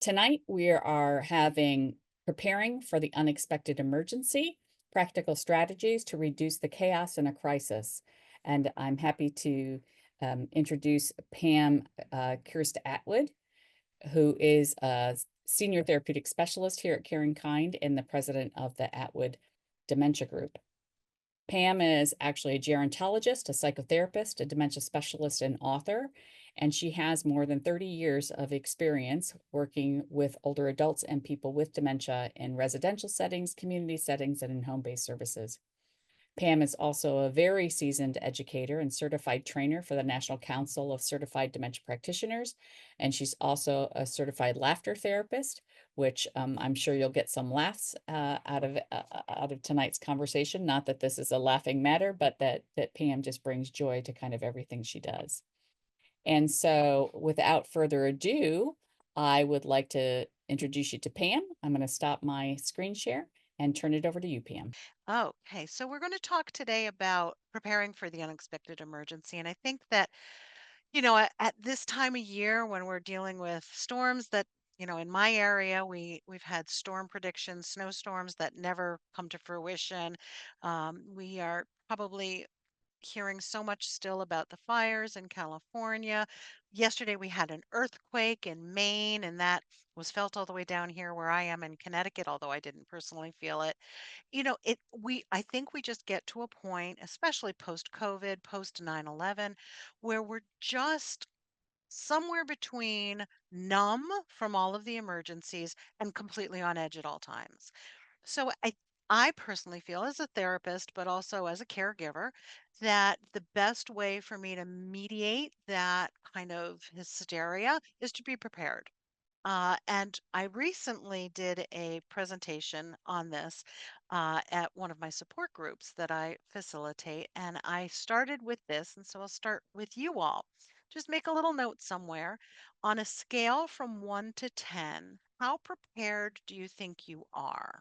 Tonight, we are having Preparing for the Unexpected Emergency, Practical Strategies to Reduce the Chaos in a Crisis. And I'm happy to introduce Pam Krist Atwood, who is a Senior Therapeutic Specialist here at CaringKind and the president of the Atwood Dementia Group. Pam is actually a gerontologist, a psychotherapist, a dementia specialist, and author, and she has more than 30 years of experience working with older adults and people with dementia in residential settings, community settings, and in home-based services. Pam is also a very seasoned educator and certified trainer for the National Council of Certified Dementia Practitioners. And she's also a certified laughter therapist, which I'm sure you'll get some laughs out of tonight's conversation. Not that this is a laughing matter, but that Pam just brings joy to kind of everything she does. And so without further ado, I would like to introduce you to Pam. I'm going to stop my screen share and turn it over to you, Pam. Okay, so we're going to talk today about preparing for the unexpected emergency. And I think that, at this time of year when we're dealing with storms that, in my area, we've had storm predictions, snowstorms that never come to fruition. We are probably hearing so much still about the fires in California. Yesterday we had an earthquake in Maine, and that was felt all the way down here where I am in Connecticut, although I didn't personally feel it. I think we just get to a point, especially post COVID, post 9/11, where we're just somewhere between numb from all of the emergencies and completely on edge at all times. So I personally feel as a therapist, but also as a caregiver, that the best way for me to mediate that kind of hysteria is to be prepared. And I recently did a presentation on this at one of my support groups that I facilitate. And I started with this. And so I'll start with you all. Just make a little note somewhere. On a scale from 1 to 10, how prepared do you think you are?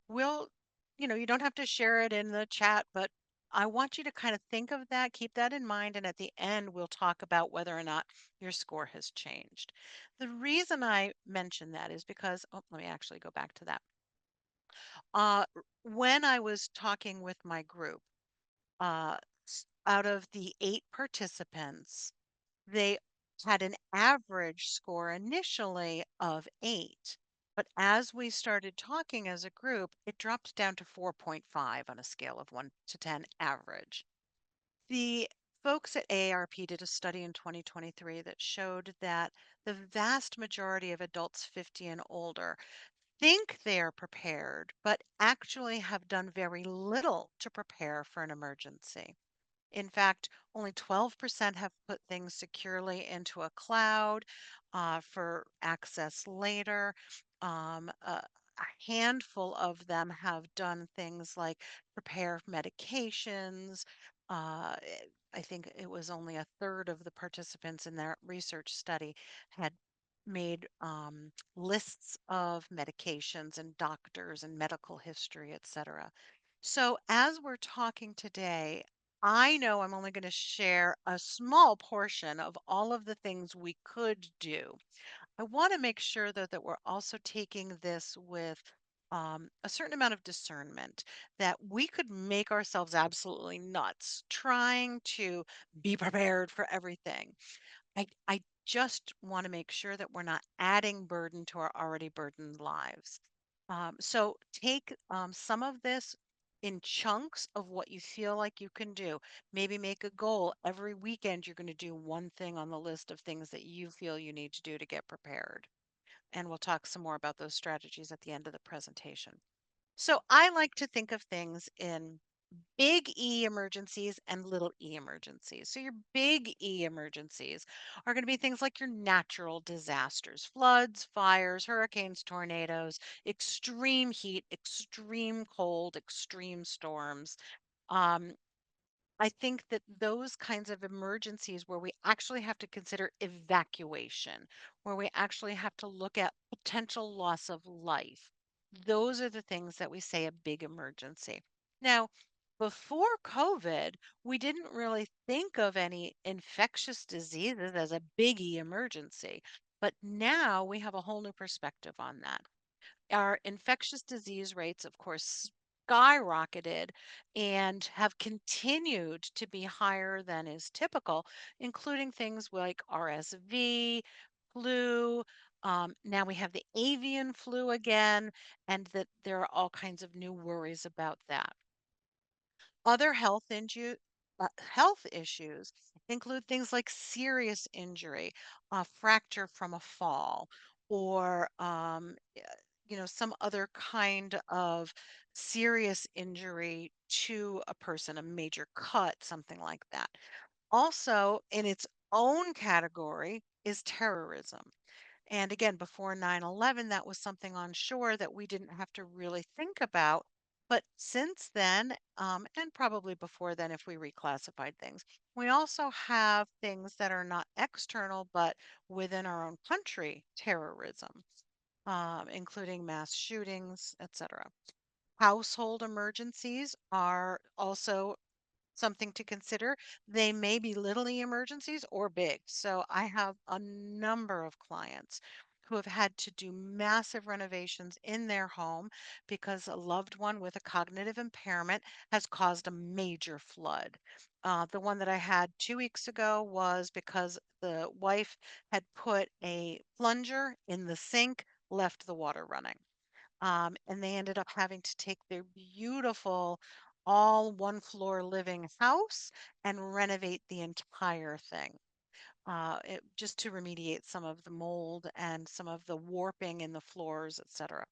We'll, you don't have to share it in the chat, but I want you to kind of think of that, keep that in mind, and at the end, we'll talk about whether or not your score has changed. The reason I mention that is because, oh, let me actually go back to that. When I was talking with my group, out of the 8 participants, they had an average score initially of 8. But as we started talking as a group, it dropped down to 4.5 on a scale of 1 to 10 average. The folks at AARP did a study in 2023 that showed that the vast majority of adults 50 and older think they are prepared, but actually have done very little to prepare for an emergency. In fact, only 12% have put things securely into a cloud for access later. A handful of them have done things like prepare medications. I think it was only a third of the participants in their research study had made lists of medications and doctors and medical history, et cetera. So, as we're talking today, I know I'm only going to share a small portion of all of the things we could do. I want to make sure, though, that we're also taking this with a certain amount of discernment that we could make ourselves absolutely nuts trying to be prepared for everything. I just want to make sure that we're not adding burden to our already burdened lives. So take some of this in chunks of what you feel like you can do. Maybe make a goal. Every weekend, you're going to do one thing on the list of things that you feel you need to do to get prepared. And we'll talk some more about those strategies at the end of the presentation. So I like to think of things in big E emergencies and little e emergencies. So, your big E emergencies are going to be things like your natural disasters, floods, fires, hurricanes, tornadoes, extreme heat, extreme cold, extreme storms. Um, I think that those kinds of emergencies where we actually have to consider evacuation, where we actually have to look at potential loss of life, those are the things that we say a big emergency. Now, before COVID, we didn't really think of any infectious diseases as a biggie emergency. But now we have a whole new perspective on that. Our infectious disease rates, of course, skyrocketed and have continued to be higher than is typical, including things like RSV, flu. Now we have the avian flu again, and that there are all kinds of new worries about that. Other health issues include things like serious injury, a fracture from a fall, or some other kind of serious injury to a person, a major cut, something like that. Also, in its own category, is terrorism. And again, before 9/11, that was something on shore that we didn't have to really think about. But since then, and probably before then, if we reclassified things, we also have things that are not external, but within our own country, terrorism, including mass shootings, etc. Household emergencies are also something to consider. They may be little emergencies or big. So I have a number of clients who have had to do massive renovations in their home because a loved one with a cognitive impairment has caused a major flood. The one that I had 2 weeks ago was because the wife had put a plunger in the sink, left the water running. And they ended up having to take their beautiful all one floor living house and renovate the entire thing, just to remediate some of the mold and some of the warping in the floors, etc.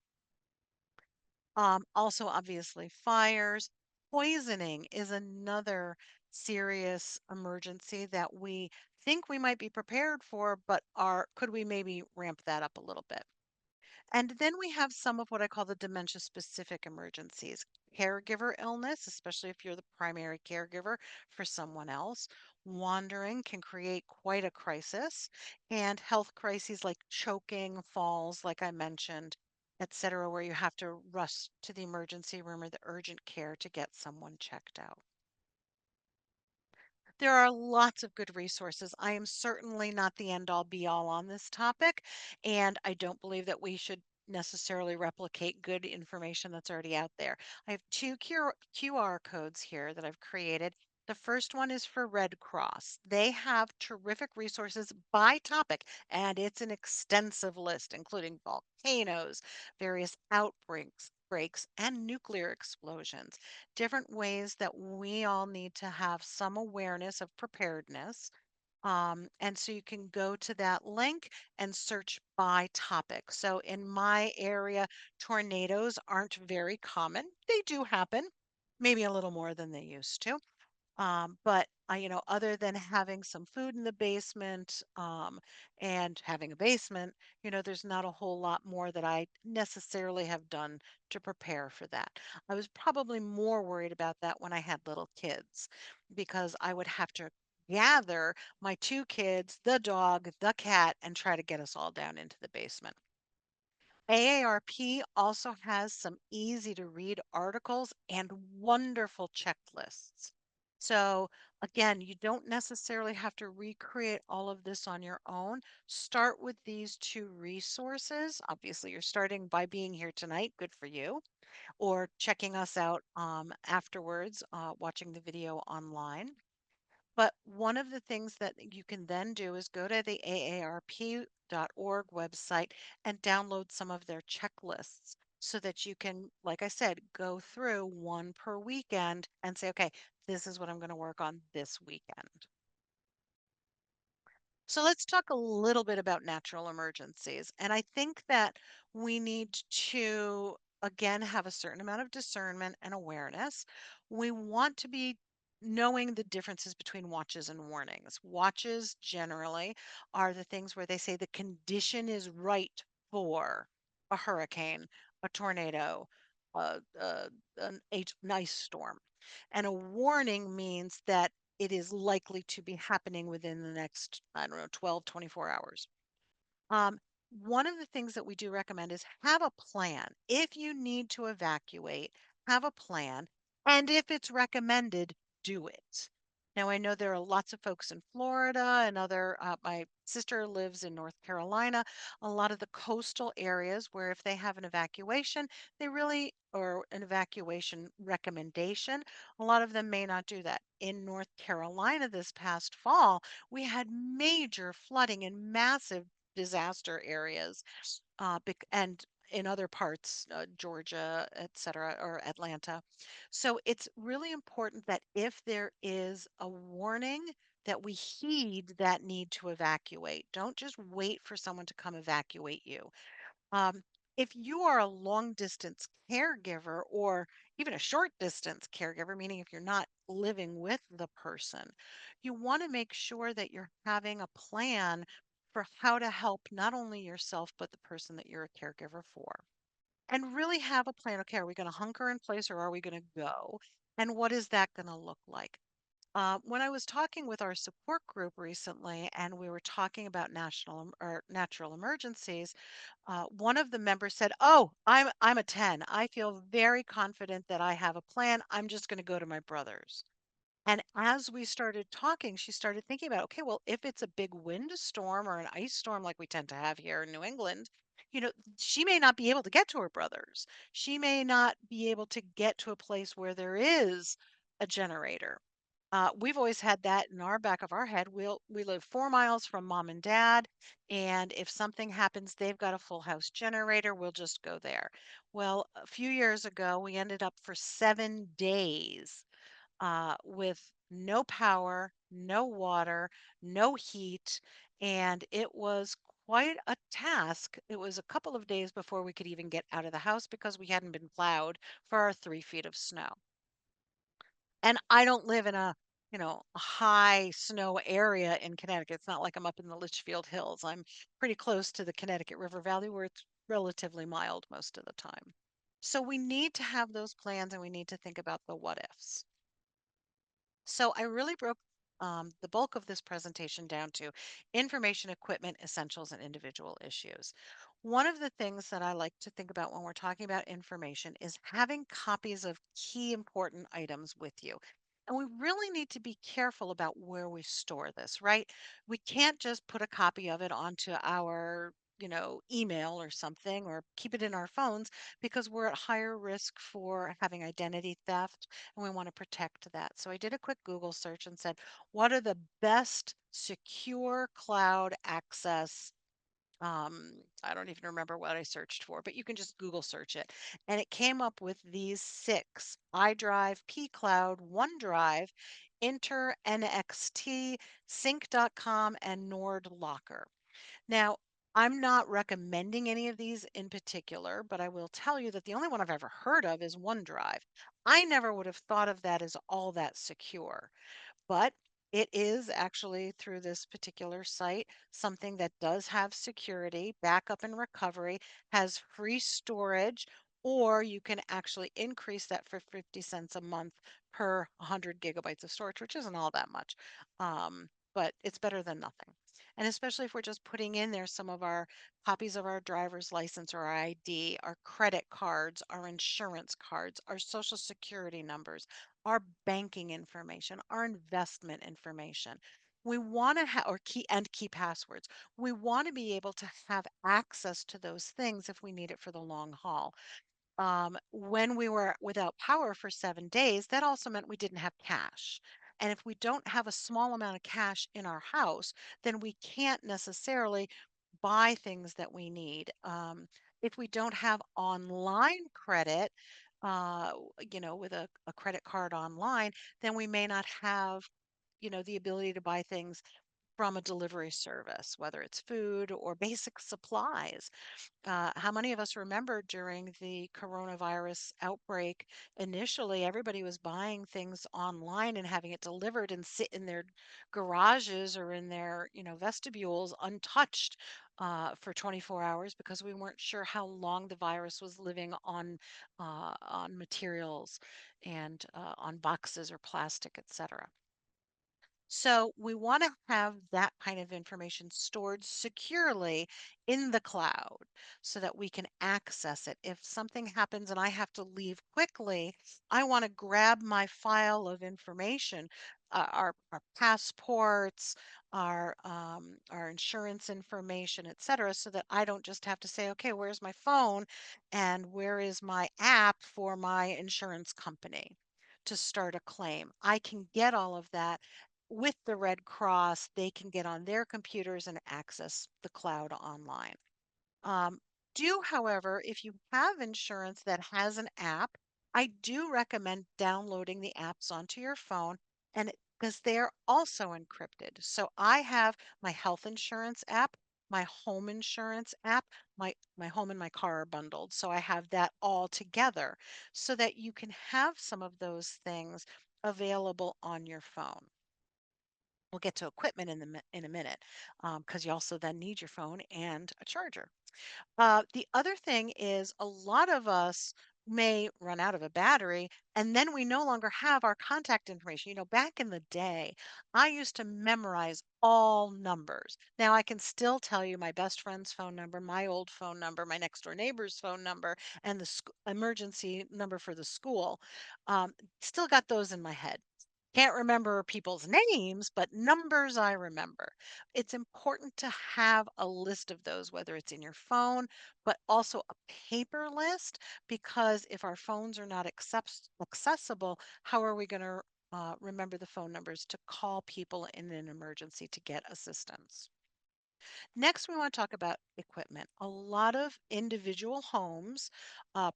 Also, obviously, fires. Poisoning is another serious emergency that we think we might be prepared for, but could we maybe ramp that up a little bit? And then we have some of what I call the dementia specific emergencies. Caregiver illness, especially if you're the primary caregiver for someone else. Wandering can create quite a crisis, and health crises like choking, falls, like I mentioned, etc., where you have to rush to the emergency room or the urgent care to get someone checked out. There are lots of good resources. I am certainly not the end all be all on this topic, and I don't believe that we should necessarily replicate good information that's already out there. I have two QR codes here that I've created. The first one is for Red Cross. They have terrific resources by topic, and it's an extensive list, including volcanoes, various breaks, and nuclear explosions, different ways that we all need to have some awareness of preparedness. And so you can go to that link and search by topic. So in my area, tornadoes aren't very common. They do happen, maybe a little more than they used to. But other than having some food in the basement, and having a basement, there's not a whole lot more that I necessarily have done to prepare for that. I was probably more worried about that when I had little kids because I would have to gather my two kids, the dog, the cat, and try to get us all down into the basement. AARP also has some easy to read articles and wonderful checklists. So, again, you don't necessarily have to recreate all of this on your own. Start with these two resources. Obviously, you're starting by being here tonight. Good for you. Or checking us out afterwards, watching the video online. But one of the things that you can then do is go to the aarp.org website and download some of their checklists so that you can, like I said, go through one per weekend and say, okay, this is what I'm going to work on this weekend. So let's talk a little bit about natural emergencies. And I think that we need to, again, have a certain amount of discernment and awareness. We want to be knowing the differences between watches and warnings. Watches generally are the things where they say the condition is right for a hurricane, a tornado, an ice storm. And a warning means that it is likely to be happening within the next, I don't know, 12, 24 hours. Um, one of the things that we do recommend is have a plan. If you need to evacuate, have a plan. And if it's recommended, do it. Now, I know there are lots of folks in Florida and my sister lives in North Carolina, a lot of the coastal areas where if they have an evacuation, or an evacuation recommendation, a lot of them may not do that. In North Carolina this past fall, we had major flooding in massive disaster areas, and in other parts, Georgia, et cetera, or Atlanta. So it's really important that if there is a warning, that we heed that need to evacuate. Don't just wait for someone to come evacuate you. Um, if you are a long distance caregiver or even a short distance caregiver, meaning if you're not living with the person, you want to make sure that you're having a plan for how to help not only yourself, but the person that you're a caregiver for. And really have a plan. Okay, are we going to hunker in place or are we going to go? And what is that going to look like? When I was talking with our support group recently, and we were talking about or natural emergencies, one of the members said, "Oh, I'm a 10. I feel very confident that I have a plan. I'm just going to go to my brother's." And as we started talking, she started thinking about, okay, well, if it's a big windstorm or an ice storm like we tend to have here in New England, you know, she may not be able to get to her brother's. She may not be able to get to a place where there is a generator. We've always had that in our back of our head. We live 4 miles from mom and dad, and if something happens, they've got a full house generator. We'll just go there. Well, a few years ago, we ended up for 7 days with no power, no water, no heat, and it was quite a task. It was a couple of days before we could even get out of the house because we hadn't been plowed for our 3 feet of snow. And I don't live in a high snow area in Connecticut. It's not like I'm up in the Litchfield Hills. I'm pretty close to the Connecticut River Valley where it's relatively mild most of the time. So we need to have those plans and we need to think about the what ifs. So I really broke the bulk of this presentation down to information, equipment, essentials, and individual issues. One of the things that I like to think about when we're talking about information is having copies of key important items with you. And we really need to be careful about where we store this, right? We can't just put a copy of it onto our email or something or keep it in our phones because we're at higher risk for having identity theft and we want to protect that. So I did a quick Google search and said, what are the best secure cloud access? I don't even remember what I searched for, but you can just Google search it. And it came up with these six: iDrive, pCloud, OneDrive, Inter, NXT, Sync.com, and Nord Locker. Now, I'm not recommending any of these in particular, but I will tell you that the only one I've ever heard of is OneDrive. I never would have thought of that as all that secure, but it is actually through this particular site something that does have security, backup and recovery, has free storage, or you can actually increase that for 50 cents a month per 100 gigabytes of storage, which isn't all that much. But it's better than nothing. And especially if we're just putting in there some of our copies of our driver's license or our ID, our credit cards, our insurance cards, our social security numbers, our banking information, our investment information. We want to have, or key passwords. We want to be able to have access to those things if we need it for the long haul. When we were without power for 7 days, that also meant we didn't have cash. And if we don't have a small amount of cash in our house, then we can't necessarily buy things that we need. If we don't have online credit, with a credit card online, then we may not have, the ability to buy things from a delivery service, whether it's food or basic supplies. How many of us remember during the coronavirus outbreak, initially everybody was buying things online and having it delivered and sit in their garages or in their, vestibules untouched for 24 hours because we weren't sure how long the virus was living on materials and on boxes or plastic, etc. So we want to have that kind of information stored securely in the cloud so that we can access it. If something happens and I have to leave quickly, I want to grab my file of information our passports, our insurance information, et cetera, so that I don't just have to say, okay, where's my phone and where is my app for my insurance company to start a claim. I can get all of that with the Red Cross. They can get on their computers and access the cloud online. Um, however, if you have insurance that has an app, I do recommend downloading the apps onto your phone and because they're also encrypted. So I have my health insurance app, my home insurance app, my home and my car are bundled. So I have that all together so that you can have some of those things available on your phone. We'll get to equipment in a minute because you also then need your phone and a charger. The other thing is a lot of us may run out of a battery and then we no longer have our contact information. Back in the day, I used to memorize all numbers. Now I can still tell you my best friend's phone number, my old phone number, my next door neighbor's phone number, and the emergency number for the school. Still got those in my head. Can't remember people's names, but numbers I remember. It's important to have a list of those, whether it's in your phone, but also a paper list, because if our phones are not accessible, how are we going to remember the phone numbers to call people in an emergency to get assistance? Next, we want to talk about equipment. A lot of individual homes,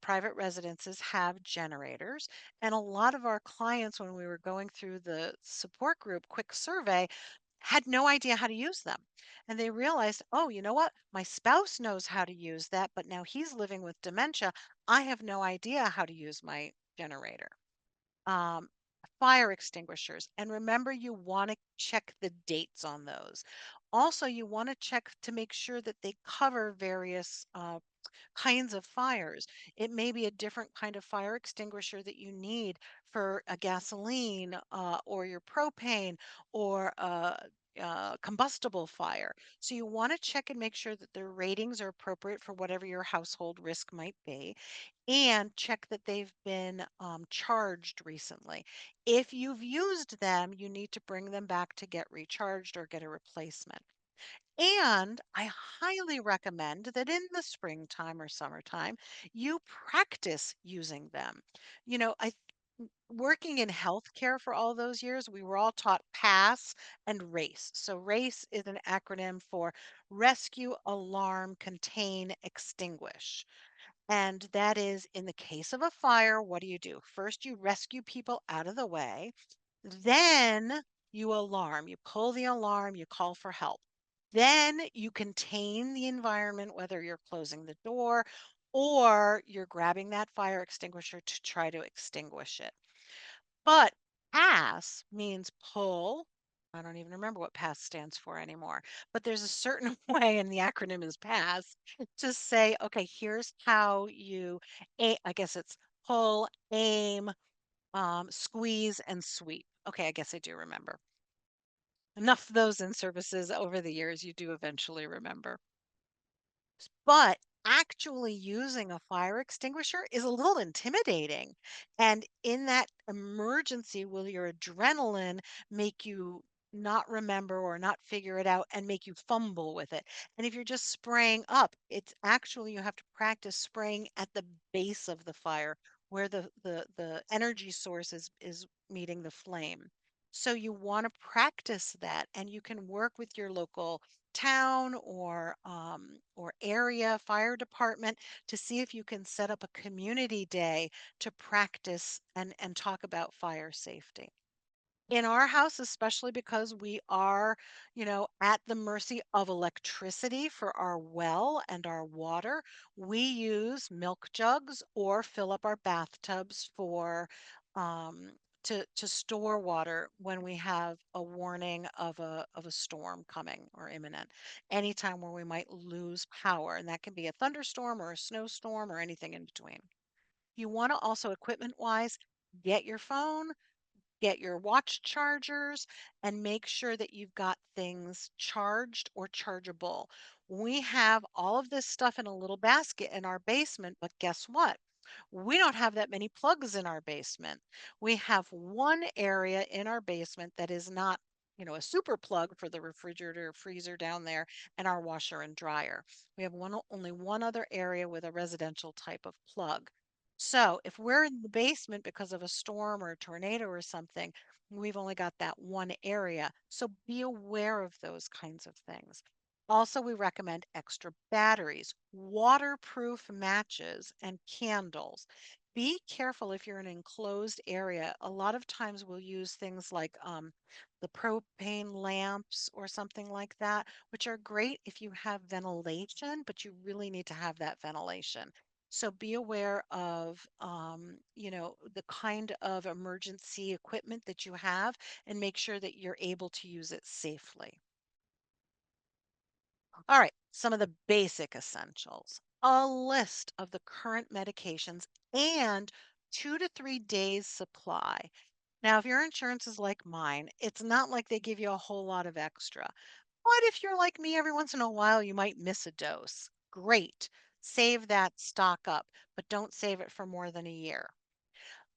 private residences have generators. And a lot of our clients, when we were going through the support group quick survey, had no idea how to use them. And they realized, oh, you know what? My spouse knows how to use that, but now he's living with dementia. I have no idea how to use my generator. um, Fire extinguishers. And remember, you want to check the dates on those. Also, you want to check to make sure that they cover various kinds of fires. It may be a different kind of fire extinguisher that you need for a gasoline or your propane or a combustible fire. So you want to check and make sure that their ratings are appropriate for whatever your household risk might be, and check that they've been charged recently. If you've used them, you need to bring them back to get recharged or get a replacement. And I highly recommend that in the springtime or summertime, you practice using them. Working in healthcare for all those years, we were all taught PASS and RACE. So RACE is an acronym for Rescue, Alarm, Contain, Extinguish. And that is, in the case of a fire, what do you do? First, you rescue people out of the way. Then you alarm, you pull the alarm, you call for help. Then you contain the environment, whether you're closing the door or you're grabbing that fire extinguisher to try to extinguish it. But pass means pull. I don't even remember what pass stands for anymore, but there's a certain way, and the acronym is pass, to say, okay, here's how you, I guess it's pull, aim, squeeze, and sweep. Okay, I guess I do remember. Enough of those in services over the years, you do eventually remember. But actually using a fire extinguisher is a little intimidating. And in that emergency, will your adrenaline make you not remember or not figure it out and make you fumble with it? And if you're just spraying up, it's actually you have to practice spraying at the base of the fire where the energy source is meeting the flame. So you want to practice that, and you can work with your local town or area fire department to see if you can set up a community day to practice and talk about fire safety. In our house, especially because we are, at the mercy of electricity for our well and our water, we use milk jugs or fill up our bathtubs for um, to store water when we have a warning of a storm coming or imminent. Anytime where we might lose power, and that can be a thunderstorm or a snowstorm or anything in between. You want to also, equipment wise, get your phone, get your watch chargers, and make sure that you've got things charged or chargeable. We have all of this stuff in a little basket in our basement, but guess what? We don't have that many plugs in our basement. We have one area in our basement that is not, a super plug for the refrigerator, freezer down there, and our washer and dryer. We have only one other area with a residential type of plug. So if we're in the basement because of a storm or a tornado or something, we've only got that one area. So be aware of those kinds of things. Also, we recommend extra batteries, waterproof matches, and candles. Be careful if you're in an enclosed area. A lot of times we'll use things like the propane lamps or something like that, which are great if you have ventilation, but you really need to have that ventilation. So be aware of, the kind of emergency equipment that you have and make sure that you're able to use it safely. All right, some of the basic essentials. A list of the current medications and 2 to 3 days supply. Now, if your insurance is like mine, it's not like they give you a whole lot of extra. But if you're like me, every once in a while you might miss a dose. Great. Save that stock up, but don't save it for more than a year.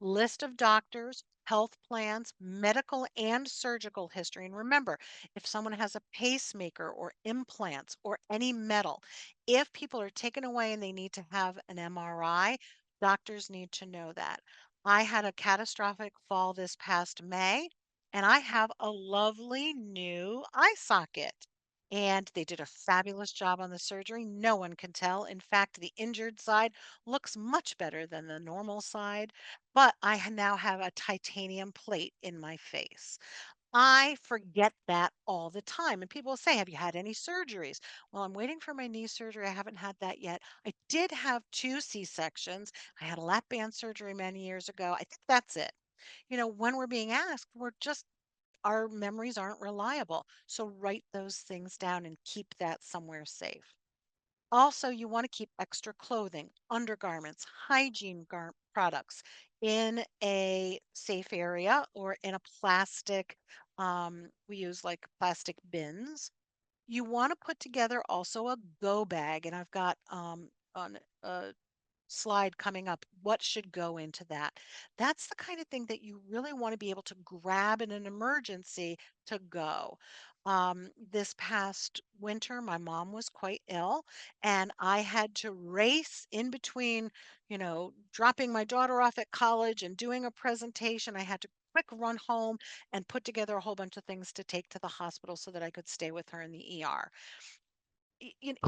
List of doctors, health plans, medical and surgical history. And remember, if someone has a pacemaker or implants or any metal, if people are taken away and they need to have an MRI, doctors need to know that. I had a catastrophic fall this past May, and I have a lovely new eye socket. And they did a fabulous job on the surgery. No one can tell. In fact, the injured side looks much better than the normal side, but now have a titanium plate in my face. I forget that all the time. And people say, have you had any surgeries? Well, I'm waiting for my knee surgery. I haven't had that yet. I did have two C-sections. I had a lap band surgery many years ago. I think that's it. When we're being asked, our memories aren't reliable. So write those things down and keep that somewhere safe. Also, you want to keep extra clothing, undergarments, hygiene products in a safe area or in a plastic. We use like plastic bins. You want to put together also a go bag, and I've got on a slide coming up what should go into that. That's the kind of thing that you really want to be able to grab in an emergency to go. This past winter, my mom was quite ill, and I had to race in between, dropping my daughter off at college and doing a presentation. I had to quick run home and put together a whole bunch of things to take to the hospital so that I could stay with her in the ER.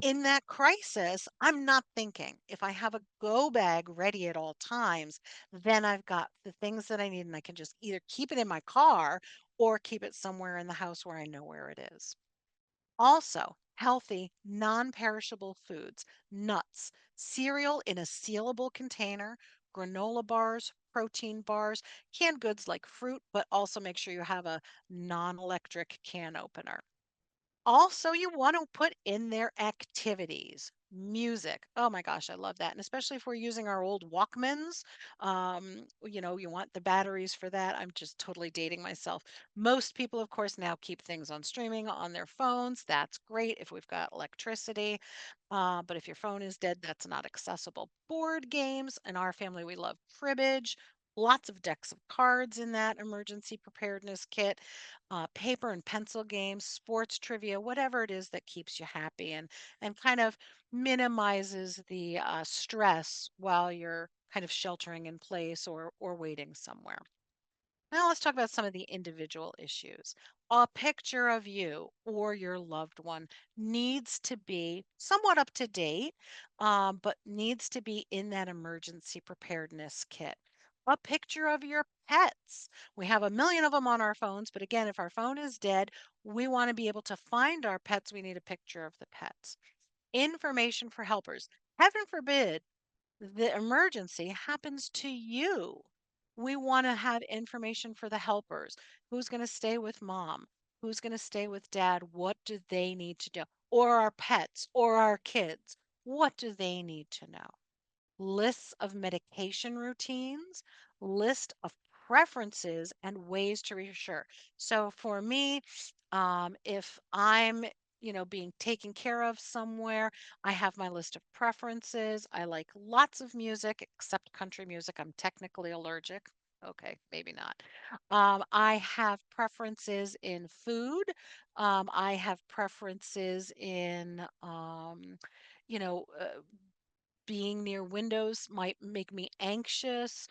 In that crisis, I'm not thinking. If I have a go bag ready at all times, then I've got the things that I need and I can just either keep it in my car or keep it somewhere in the house where I know where it is. Also, healthy, non-perishable foods, nuts, cereal in a sealable container, granola bars, protein bars, canned goods like fruit, but also make sure you have a non-electric can opener. Also, you want to put in their activities, music. Oh my gosh, I love that. And especially if we're using our old Walkmans, you want the batteries for that. I'm just totally dating myself. Most people, of course, now keep things on streaming on their phones. That's great if we've got electricity. But if your phone is dead, that's not accessible. Board games. In our family, we love cribbage. Lots of decks of cards in that emergency preparedness kit, paper and pencil games, sports trivia, whatever it is that keeps you happy and kind of minimizes the stress while you're kind of sheltering in place or waiting somewhere. Now let's talk about some of the individual issues. A picture of you or your loved one needs to be somewhat up to date, but needs to be in that emergency preparedness kit. A picture of your pets. We have a million of them on our phones, but again, if our phone is dead, we want to be able to find our pets. We need a picture of the pets. Information for helpers. Heaven forbid the emergency happens to you. We want to have information for the helpers. Who's going to stay with mom? Who's going to stay with dad? What do they need to do? Or our pets or our kids? What do they need to know? Lists of medication routines, list of preferences and ways to reassure. So for me, if I'm being taken care of somewhere. I have my list of preferences. I like lots of music, except country music. I'm technically allergic. Okay, maybe not. I have preferences in food. I have preferences in, you know, uh, being near windows might make me anxious,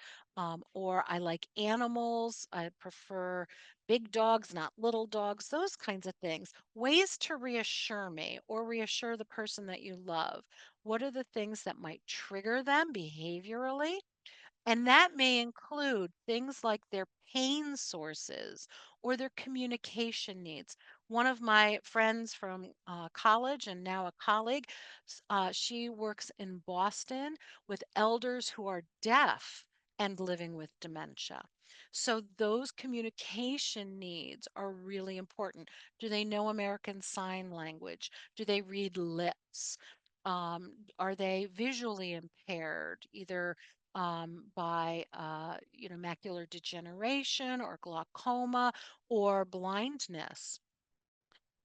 or I like animals. I prefer big dogs, not little dogs, those kinds of things. Ways to reassure me or reassure the person that you love. What are the things that might trigger them behaviorally? And that may include things like their pain sources or their communication needs. One of my friends from college and now a colleague, she works in Boston with elders who are deaf and living with dementia. So those communication needs are really important. Do they know American Sign Language? Do they read lips? Are they visually impaired, either by macular degeneration or glaucoma or blindness?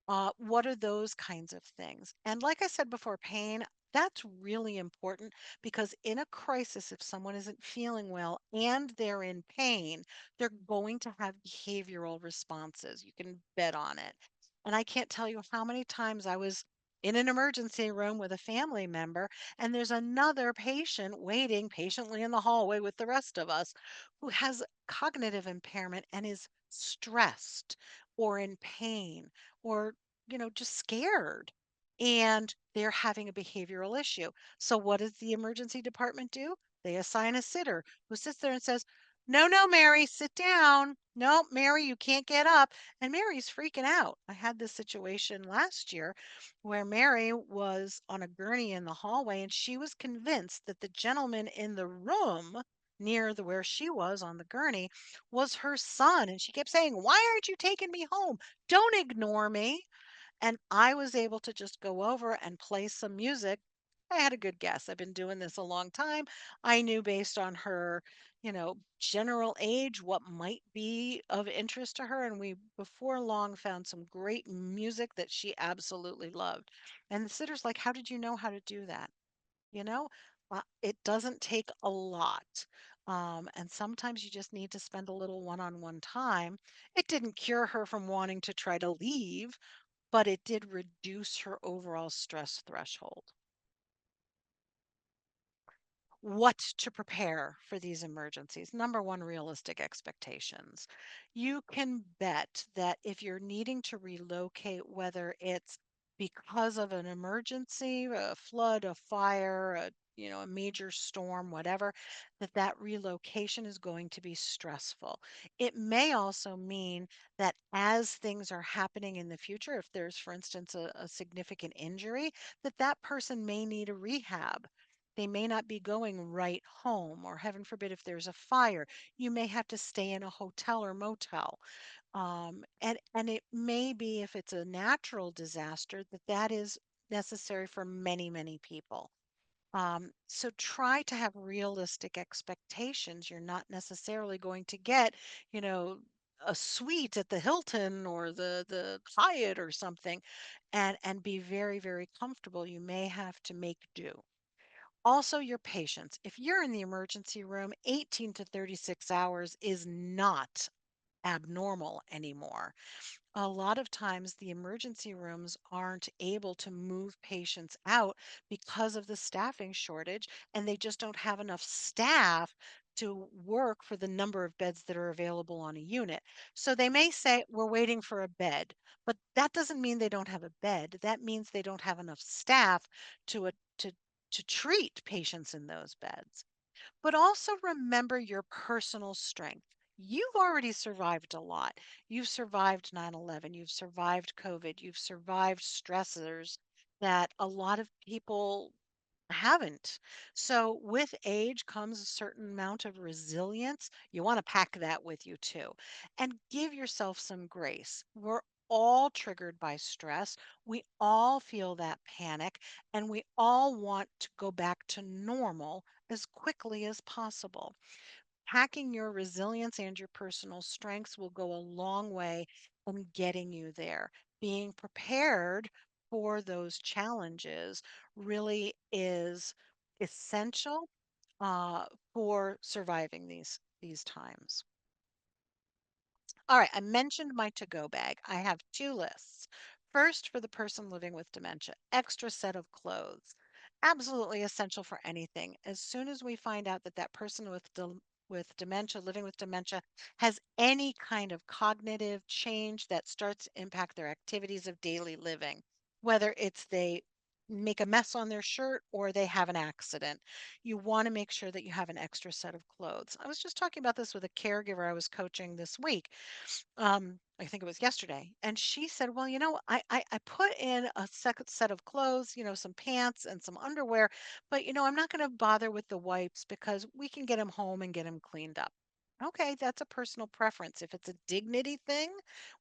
What are those kinds of things? And like I said before, pain, that's really important because in a crisis, if someone isn't feeling well and they're in pain, they're going to have behavioral responses. You can bet on it. And I can't tell you how many times I was in an emergency room with a family member, and there's another patient waiting patiently in the hallway with the rest of us who has cognitive impairment and is stressed or in pain or just scared, and they're having a behavioral issue. So what does the emergency department do? They assign a sitter who sits there and says, "No, no, Mary, sit down. No, Mary, you can't get up." And Mary's freaking out. I had this situation last year where Mary was on a gurney in the hallway and she was convinced that the gentleman in the room near the where she was on the gurney was her son, and she kept saying, "Why aren't you taking me home? Don't ignore me." And I was able to just go over and play some music. I had a good guess. I've been doing this a long time. I knew based on her, general age, what might be of interest to her. And we, before long, found some great music that she absolutely loved. And the sitter's like, "How did you know how to do that?" You know, it doesn't take a lot. And sometimes you just need to spend a little one on one time. It didn't cure her from wanting to try to leave, but it did reduce her overall stress threshold. What to prepare for these emergencies? Number one, realistic expectations. You can bet that if you're needing to relocate, whether it's because of an emergency, a flood, a fire, a major storm, whatever, that relocation is going to be stressful. It may also mean that as things are happening in the future, if there's, for instance, a significant injury, that person may need a rehab. They may not be going right home, or heaven forbid, if there's a fire, you may have to stay in a hotel or motel. And it may be, if it's a natural disaster, that is necessary for many, many people. So try to have realistic expectations. You're not necessarily going to get, you know, a suite at the Hilton or the Hyatt or something, and be very, very comfortable. You may have to make do. Also, your patience. If you're in the emergency room, 18 to 36 hours is not abnormal anymore. A lot of times, the emergency rooms aren't able to move patients out because of the staffing shortage, and they just don't have enough staff to work for the number of beds that are available on a unit. So they may say, "We're waiting for a bed," but that doesn't mean they don't have a bed. That means they don't have enough staff to, to treat patients in those beds. But also remember your personal strength. You've already survived a lot. You've survived 9/11. You've survived COVID. You've survived stressors that a lot of people haven't. So, with age comes a certain amount of resilience. You want to pack that with you too. And give yourself some grace. We're all triggered by stress. We all feel that panic, and we all want to go back to normal as quickly as possible. Hacking your resilience and your personal strengths will go a long way in getting you there. Being prepared for those challenges really is essential uh, for surviving these times. All right, I mentioned my to-go bag. I have two lists. First, for the person living with dementia, extra set of clothes. Absolutely essential for anything. As soon as we find out that that person with dementia, living with dementia, has any kind of cognitive change that starts to impact their activities of daily living, whether it's they make a mess on their shirt or they have an accident, you want to make sure that you have an extra set of clothes. I was just talking about this with a caregiver I was coaching this week. I think it was yesterday. And she said, well, I put in a second set of clothes, some pants and some underwear, but, I'm not going to bother with the wipes because we can get him home and get him cleaned up. Okay, that's a personal preference. If it's a dignity thing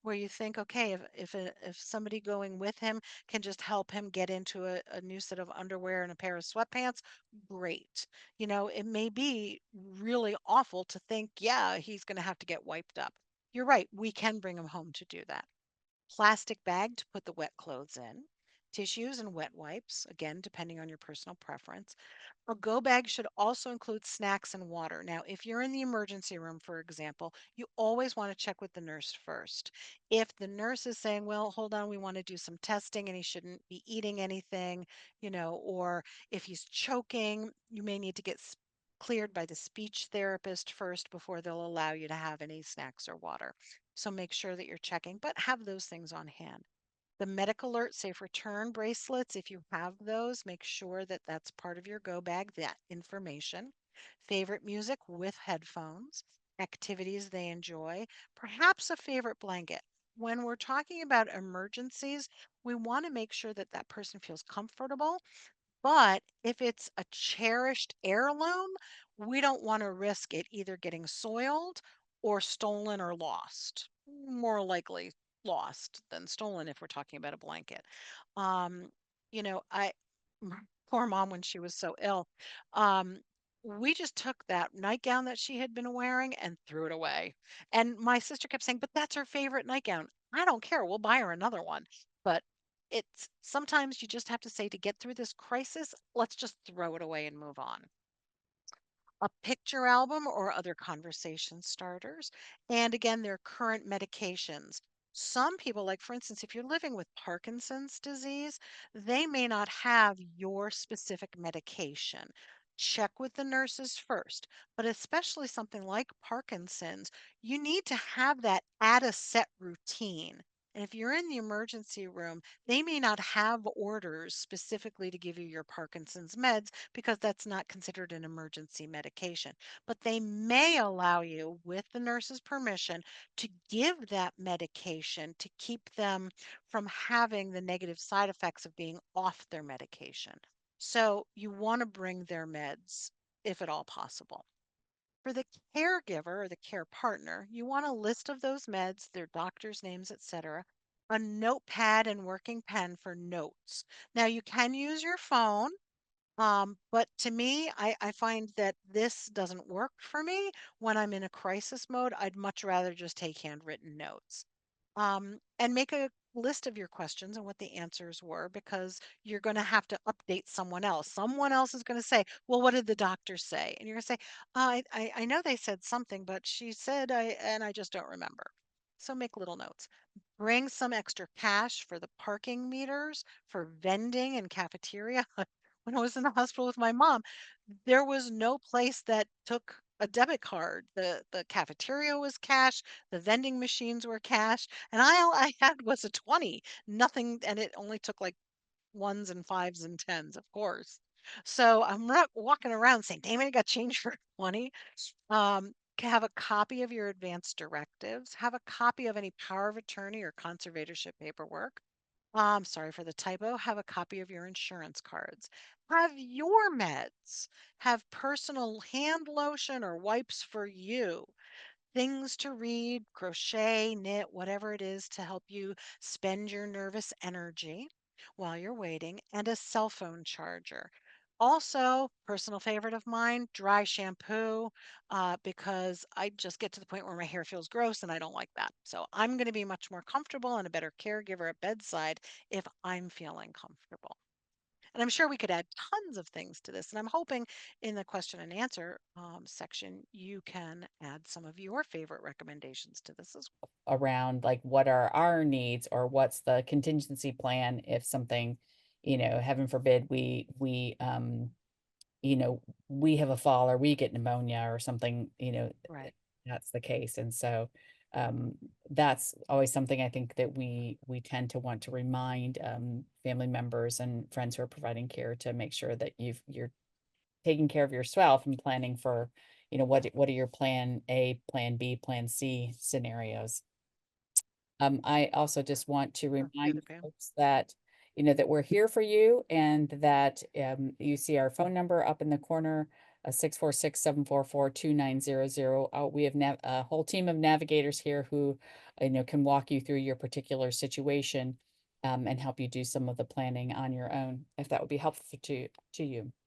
where you think, okay, if somebody going with him can just help him get into a new set of underwear and a pair of sweatpants, great. It may be really awful to think, yeah, he's going to have to get wiped up. You're right. We can bring them home to do that. Plastic bag to put the wet clothes in. Tissues and wet wipes, again, depending on your personal preference. A go bag should also include snacks and water. Now, if you're in the emergency room, for example, you always want to check with the nurse first. If the nurse is saying, well, hold on, we want to do some testing and he shouldn't be eating anything, or if he's choking, you may need to get cleared by the speech therapist first before they'll allow you to have any snacks or water. So make sure that you're checking, but have those things on hand. The medical alert safe return bracelets, if you have those, make sure that that's part of your go bag, that information. Favorite music with headphones, activities they enjoy, perhaps a favorite blanket. When we're talking about emergencies, we want to make sure that that person feels comfortable, but if it's a cherished heirloom, we don't want to risk it either getting soiled or stolen or lost. More likely lost than stolen if we're talking about a blanket. Um, I my poor mom when she was so ill, um, we just took that nightgown that she had been wearing and threw it away. And my sister kept saying, "But that's her favorite nightgown." I don't care. We'll buy her another one. But it's sometimes you just have to say to get through this crisis, let's just throw it away and move on. A picture album or other conversation starters, and again, their current medications. Some people, like for instance, if you're living with Parkinson's disease, they may not have your specific medication. Check with the nurses first, but especially something like Parkinson's, you need to have that at a set routine. And if you're in the emergency room, they may not have orders specifically to give you your Parkinson's meds because that's not considered an emergency medication. But they may allow you, with the nurse's permission, to give that medication to keep them from having the negative side effects of being off their medication. So you want to bring their meds if at all possible. For the caregiver or the care partner, you want a list of those meds, their doctor's names, etc., a notepad and working pen for notes. Now, you can use your phone, but to me, I find that this doesn't work for me when I'm in a crisis mode. I'd much rather just take handwritten notes. And make a list of your questions and what the answers were because you're going to have to update someone else. Someone else is going to say, well, what did the doctor say? And you're going to say, I know they said something, but she said, and I just don't remember. So make little notes. Bring some extra cash for the parking meters, for vending and cafeteria. When I was in the hospital with my mom, there was no place that took a debit card. The cafeteria was cash, the vending machines were cash, and all I had was a 20. Nothing, and it only took like ones and fives and tens, of course. So I'm not walking around saying, damn it, I got change for 20. Have a copy of your advance directives, have a copy of any power of attorney or conservatorship paperwork. Sorry for the typo. Have a copy of your insurance cards. Have your meds. Have personal hand lotion or wipes for you. Things to read, crochet, knit, whatever it is to help you spend your nervous energy while you're waiting, and a cell phone charger. Also, personal favorite of mine, dry shampoo, because I just get to the point where my hair feels gross and I don't like that. So I'm going to be much more comfortable and a better caregiver at bedside if I'm feeling comfortable. And I'm sure we could add tons of things to this. And I'm hoping in the question and answer section, you can add some of your favorite recommendations to this as Around like what are our needs or what's the contingency plan if something, heaven forbid, we have a fall or we get pneumonia or something, well. Right. that's the case. And so um, that's always something I think that we tend to want to remind family members and friends who are providing care to make sure that you're taking care of yourself and planning for, what are your plan A, plan B, plan C scenarios. I also just want to Do remind the Pam. folks that, that we're here for you and that you see our phone number up in the corner, 646-744-2900. We have a whole team of navigators here who, can walk you through your particular situation and help you do some of the planning on your own, if that would be helpful to you.